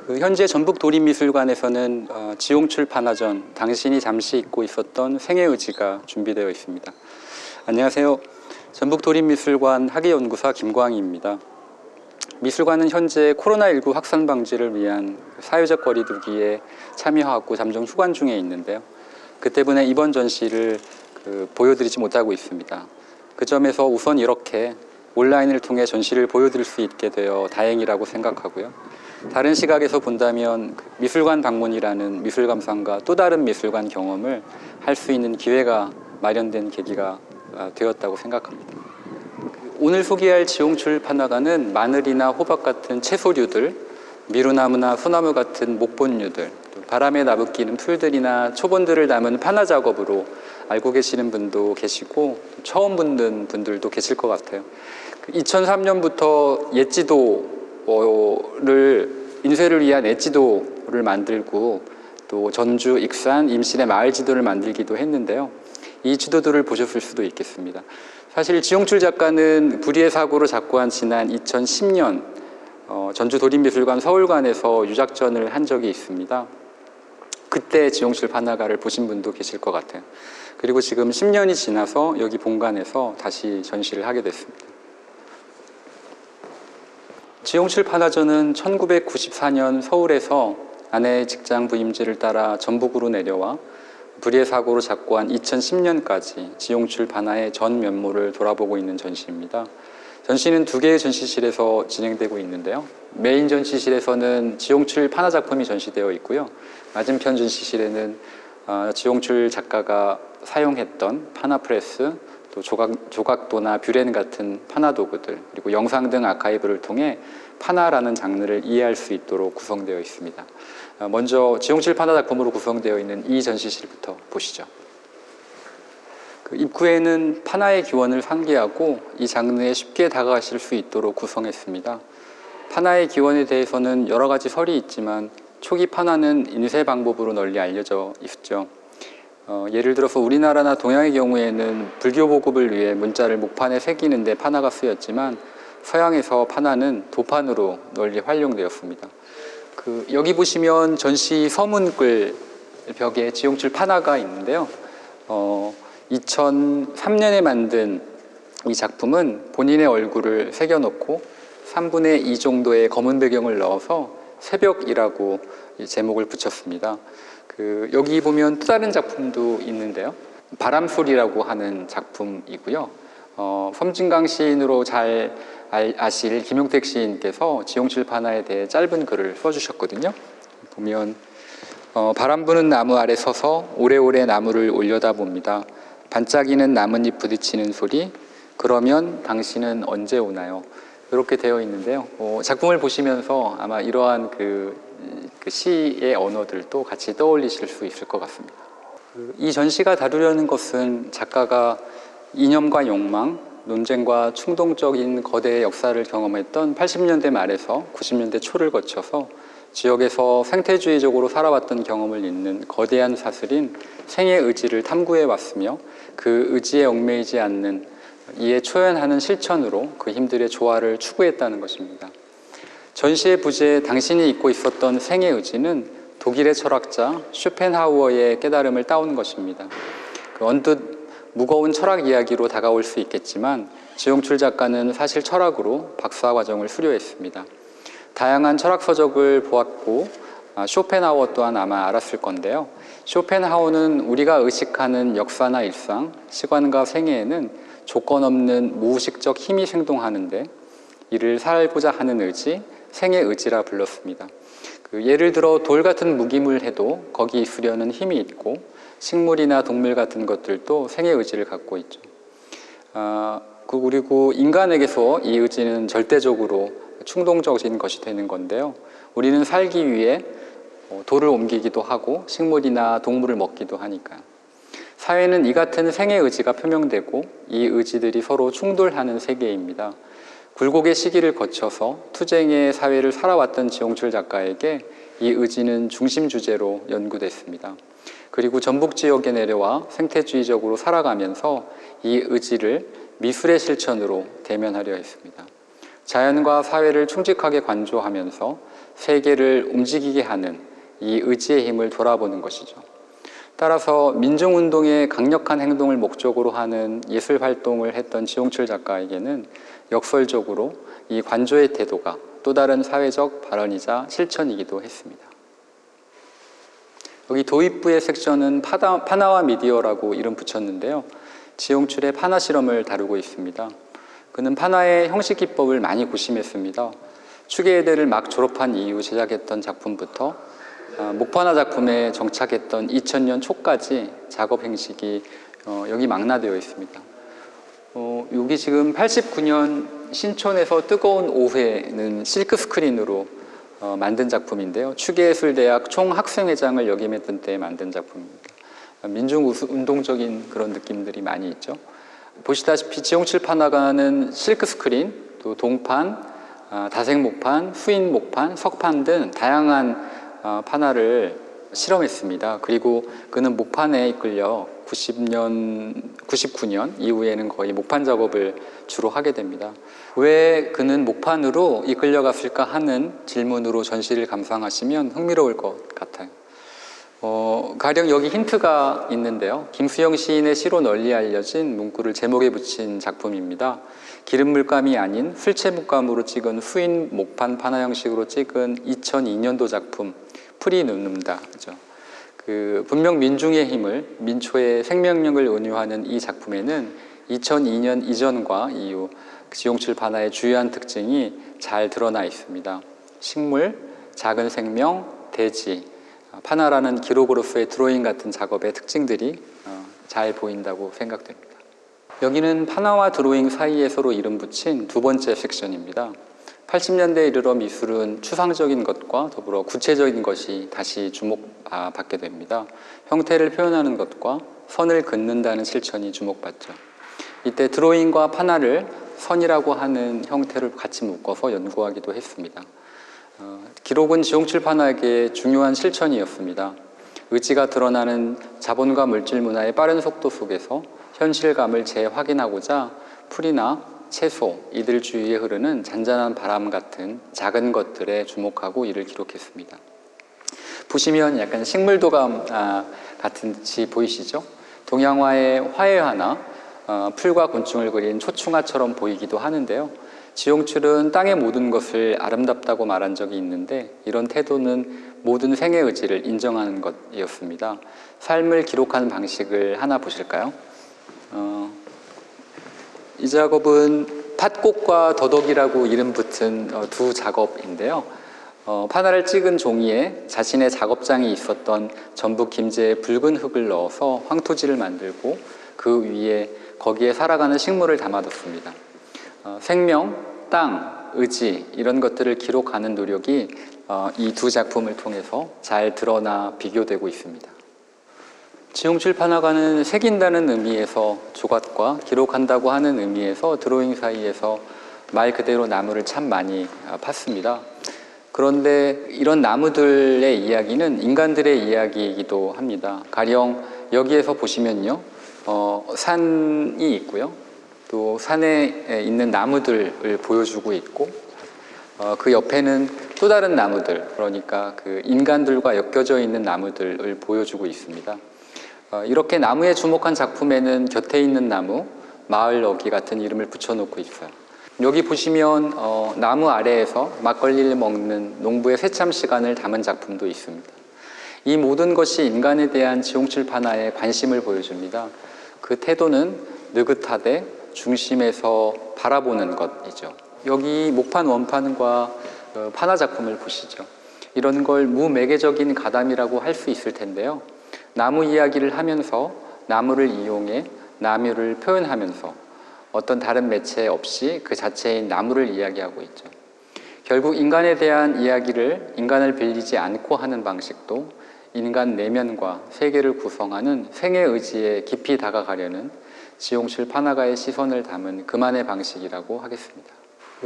현재 전북도립미술관에서는 지용출 판화전 당신이 잠시 잊고 있었던 생의 의지가 준비되어 있습니다. 안녕하세요. 전북도립미술관 학예연구사 김광희입니다. 미술관은 현재 코로나19 확산 방지를 위한 사회적 거리두기에 참여하고 잠정 휴관 중에 있는데요. 그 때문에 이번 전시를 보여드리지 못하고 있습니다. 그 점에서 우선 이렇게 온라인을 통해 전시를 보여드릴 수 있게 되어 다행이라고 생각하고요. 다른 시각에서 본다면 미술관 방문이라는 미술 감상과 또 다른 미술관 경험을 할 수 있는 기회가 마련된 계기가 되었다고 생각합니다. 오늘 소개할 지용출 판화가는 마늘이나 호박 같은 채소류들, 미루나무나 소나무 같은 목본류들, 바람에 나부끼는 풀들이나 초본들을 담은 판화 작업으로 알고 계시는 분도 계시고 처음 듣는 분들도 계실 것 같아요. 2003년부터 인쇄를 위한 엣지도를 만들고 또 전주, 익산, 임실의 마을 지도를 만들기도 했는데요. 이 지도들을 보셨을 수도 있겠습니다. 사실 지용출 작가는 불의의 사고로 작고한 지난 2010년 전주도립미술관 서울관에서 유작전을 한 적이 있습니다. 그때 지용출 판화가를 보신 분도 계실 것 같아요. 그리고 지금 10년이 지나서 여기 본관에서 다시 전시를 하게 됐습니다. 지용출 판화전은 1994년 서울에서 아내의 직장 부임지를 따라 전북으로 내려와 불의의 사고로 작고한 2010년까지 지용출 판화의 전 면모를 돌아보고 있는 전시입니다. 전시는 2개의 전시실에서 진행되고 있는데요. 메인 전시실에서는 지용출 판화 작품이 전시되어 있고요. 맞은편 전시실에는 지용출 작가가 사용했던 판화 프레스, 또 조각도나 뷰렌 같은 판화 도구들, 그리고 영상 등 아카이브를 통해 판화라는 장르를 이해할 수 있도록 구성되어 있습니다. 먼저 지용출 판화 작품으로 구성되어 있는 이 전시실부터 보시죠. 입구에는 판화의 기원을 상기하고 이 장르에 쉽게 다가가실 수 있도록 구성했습니다. 판화의 기원에 대해서는 여러 가지 설이 있지만 초기 판화는 인쇄 방법으로 널리 알려져 있죠. 예를 들어서 우리나라나 동양의 경우에는 불교 보급을 위해 문자를 목판에 새기는 데 판화가 쓰였지만 서양에서 판화는 도판으로 널리 활용되었습니다. 여기 보시면 전시 서문글 벽에 지용출 판화가 있는데요. 2003년에 만든 이 작품은 본인의 얼굴을 새겨놓고 3분의 2 정도의 검은 배경을 넣어서 새벽이라고 제목을 붙였습니다. 여기 보면 또 다른 작품도 있는데요. 바람소리라고 하는 작품이고요. 섬진강 시인으로 잘 아실 김용택 시인께서 지용출 판화에 대해 짧은 글을 써주셨거든요. 보면 바람 부는 나무 아래 서서 오래오래 나무를 올려다봅니다. 반짝이는 나뭇잎 부딪히는 소리, 그러면 당신은 언제 오나요? 이렇게 되어 있는데요. 작품을 보시면서 아마 이러한 그 시의 언어들도 같이 떠올리실 수 있을 것 같습니다. 이 전시가 다루려는 것은 작가가 이념과 욕망, 논쟁과 충동적인 거대의 역사를 경험했던 80년대 말에서 90년대 초를 거쳐서 지역에서 생태주의적으로 살아왔던 경험을 잇는 거대한 사슬인 생의 의지를 탐구해 왔으며 그 의지에 얽매이지 않는 이에 초연하는 실천으로 그 힘들의 조화를 추구했다는 것입니다. 전시의 부제 당신이 잊고 있었던 생의 의지는 독일의 철학자 쇼펜하우어의 깨달음을 따온 것입니다. 언뜻 무거운 철학 이야기로 다가올 수 있겠지만 지용출 작가는 사실 철학으로 박사 과정을 수료했습니다. 다양한 철학 서적을 보았고 쇼펜하우어 또한 아마 알았을 건데요. 쇼펜하우어는 우리가 의식하는 역사나 일상, 시간과 생애에는 조건 없는 무의식적 힘이 생동하는데 이를 살고자 하는 의지, 생의 의지라 불렀습니다. 예를 들어 돌 같은 무기물 해도 거기 있으려는 힘이 있고 식물이나 동물 같은 것들도 생의 의지를 갖고 있죠. 그리고 인간에게서 이 의지는 절대적으로 충동적인 것이 되는 건데요. 우리는 살기 위해 돌을 옮기기도 하고 식물이나 동물을 먹기도 하니까요. 사회는 이 같은 생의 의지가 표명되고 이 의지들이 서로 충돌하는 세계입니다. 굴곡의 시기를 거쳐서 투쟁의 사회를 살아왔던 지용출 작가에게 이 의지는 중심 주제로 연구됐습니다. 그리고 전북 지역에 내려와 생태주의적으로 살아가면서 이 의지를 미술의 실천으로 대면하려 했습니다. 자연과 사회를 충직하게 관조하면서 세계를 움직이게 하는 이 의지의 힘을 돌아보는 것이죠. 따라서 민중운동의 강력한 행동을 목적으로 하는 예술 활동을 했던 지용철 작가에게는 역설적으로 이 관조의 태도가 또 다른 사회적 발언이자 실천이기도 했습니다. 여기 도입부의 섹션은 파나와 미디어라고 이름 붙였는데요. 지용철의 파나 실험을 다루고 있습니다. 그는 파나의 형식 기법을 많이 고심했습니다. 추계대를 막 졸업한 이후 제작했던 작품부터 목파나 작품에 정착했던 2000년 초까지 작업 형식이 여기 망라되어 있습니다. 여기 지금 89년 신촌에서 뜨거운 오후에는 실크 스크린으로 만든 작품인데요. 추계예술대학 총학생회장을 역임했던 때 만든 작품입니다. 민중운동적인 그런 느낌들이 많이 있죠. 보시다시피 지용철 파나가는 실크 스크린, 또 동판, 다색 목판, 수인 목판, 석판 등 다양한 파나를 실험했습니다. 그리고 그는 목판에 이끌려 99년 이후에는 거의 목판 작업을 주로 하게 됩니다. 왜 그는 목판으로 이끌려갔을까 하는 질문으로 전시를 감상하시면 흥미로울 것 같아요. 가령 여기 힌트가 있는데요. 김수영 시인의 시로 널리 알려진 문구를 제목에 붙인 작품입니다. 기름 물감이 아닌 술채 물감으로 찍은 수인 목판 파나 형식으로 찍은 2002년도 작품 풀이 눕는다. 그죠? 분명 민중의 힘을, 민초의 생명력을 은유하는 이 작품에는 2002년 이전과 이후 지용철 파나의 주요한 특징이 잘 드러나 있습니다. 식물, 작은 생명, 대지, 파나라는 기록으로서의 드로잉 같은 작업의 특징들이 잘 보인다고 생각됩니다. 여기는 파나와 드로잉 사이에 서로 이름 붙인 두 번째 섹션입니다. 80년대에 이르러 미술은 추상적인 것과 더불어 구체적인 것이 다시 주목받게 됩니다. 형태를 표현하는 것과 선을 긋는다는 실천이 주목받죠. 이때 드로잉과 파나를 선이라고 하는 형태를 같이 묶어서 연구하기도 했습니다. 기록은 지용철 파나에게 중요한 실천이었습니다. 의지가 드러나는 자본과 물질 문화의 빠른 속도 속에서 현실감을 재확인하고자 풀이나 채소, 이들 주위에 흐르는 잔잔한 바람 같은 작은 것들에 주목하고 이를 기록했습니다. 보시면 약간 식물도감 같은 듯이 보이시죠? 동양화의 화훼화나 풀과 곤충을 그린 초충화처럼 보이기도 하는데요. 지용철은 땅의 모든 것을 아름답다고 말한 적이 있는데 이런 태도는 모든 생의 의지를 인정하는 것이었습니다. 삶을 기록하는 방식을 하나 보실까요? 이 작업은 팥꽃과 더덕이라고 이름 붙은 두 작업인데요. 파나를 찍은 종이에 자신의 작업장이 있었던 전북 김제의 붉은 흙을 넣어서 황토지를 만들고 그 위에 거기에 살아가는 식물을 담아뒀습니다. 생명, 땅, 의지 이런 것들을 기록하는 노력이 이 두 작품을 통해서 잘 드러나 비교되고 있습니다. 지용철 파나가는 새긴다는 의미에서 조각과 기록한다고 하는 의미에서 드로잉 사이에서 말 그대로 나무를 참 많이 팠습니다. 그런데 이런 나무들의 이야기는 인간들의 이야기이기도 합니다. 가령 여기에서 보시면요, 산이 있고요. 또 산에 있는 나무들을 보여주고 있고 그 옆에는 또 다른 나무들, 그러니까 그 인간들과 엮여져 있는 나무들을 보여주고 있습니다. 이렇게 나무에 주목한 작품에는 곁에 있는 나무, 마을 어기 같은 이름을 붙여놓고 있어요. 여기 보시면 나무 아래에서 막걸리를 먹는 농부의 새참 시간을 담은 작품도 있습니다. 이 모든 것이 인간에 대한 지용철 파나의 관심을 보여줍니다. 그 태도는 느긋하되 중심에서 바라보는 것이죠. 여기 목판 원판과 파나 작품을 보시죠. 이런 걸 무매개적인 가담이라고 할 수 있을 텐데요. 나무 이야기를 하면서 나무를 이용해 나무를 표현하면서 어떤 다른 매체 없이 그 자체인 나무를 이야기하고 있죠. 결국 인간에 대한 이야기를 인간을 빌리지 않고 하는 방식도 인간 내면과 세계를 구성하는 생의 의지에 깊이 다가가려는 지용철 파나가의 시선을 담은 그만의 방식이라고 하겠습니다.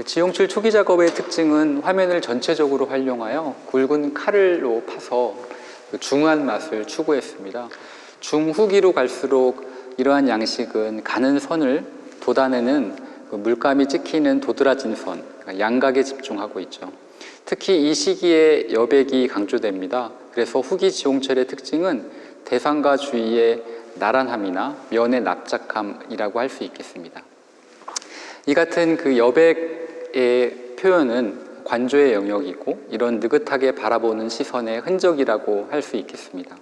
지용철 초기 작업의 특징은 화면을 전체적으로 활용하여 굵은 칼로 파서 중후한 맛을 추구했습니다. 중후기로 갈수록 이러한 양식은 가는 선을 돋아내는 물감이 찍히는 도드라진 선, 양각에 집중하고 있죠. 특히 이 시기에 여백이 강조됩니다. 그래서 후기 지용철의 특징은 대상과 주의의 나란함이나 면의 납작함이라고 할 수 있겠습니다. 이 같은 그 여백의 표현은 관조의 영역이고 이런 느긋하게 바라보는 시선의 흔적이라고 할 수 있겠습니다.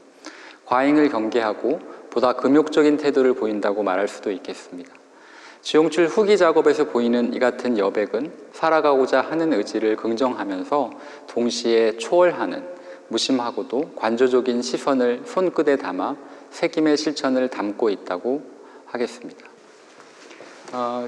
과잉을 경계하고 보다 금욕적인 태도를 보인다고 말할 수도 있겠습니다. 지용출 후기 작업에서 보이는 이 같은 여백은 살아가고자 하는 의지를 긍정하면서 동시에 초월하는 무심하고도 관조적인 시선을 손끝에 담아 새김의 실천을 담고 있다고 하겠습니다.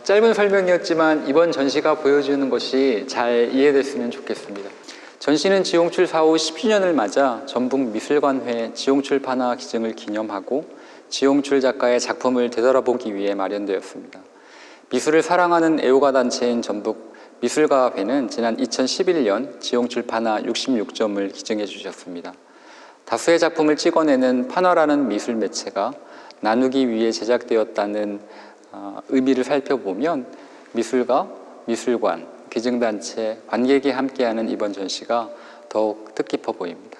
짧은 설명이었지만 이번 전시가 보여주는 것이 잘 이해됐으면 좋겠습니다. 전시는 지용출 사후 10주년을 맞아 전북미술관회 지용출 판화 기증을 기념하고 지용출 작가의 작품을 되돌아보기 위해 마련되었습니다. 미술을 사랑하는 애호가 단체인 전북미술가회는 지난 2011년 지용출 판화 66점을 기증해 주셨습니다. 다수의 작품을 찍어내는 판화라는 미술 매체가 나누기 위해 제작되었다는 의미를 살펴보면 미술가, 미술관, 기증단체, 관객이 함께하는 이번 전시가 더욱 뜻깊어 보입니다.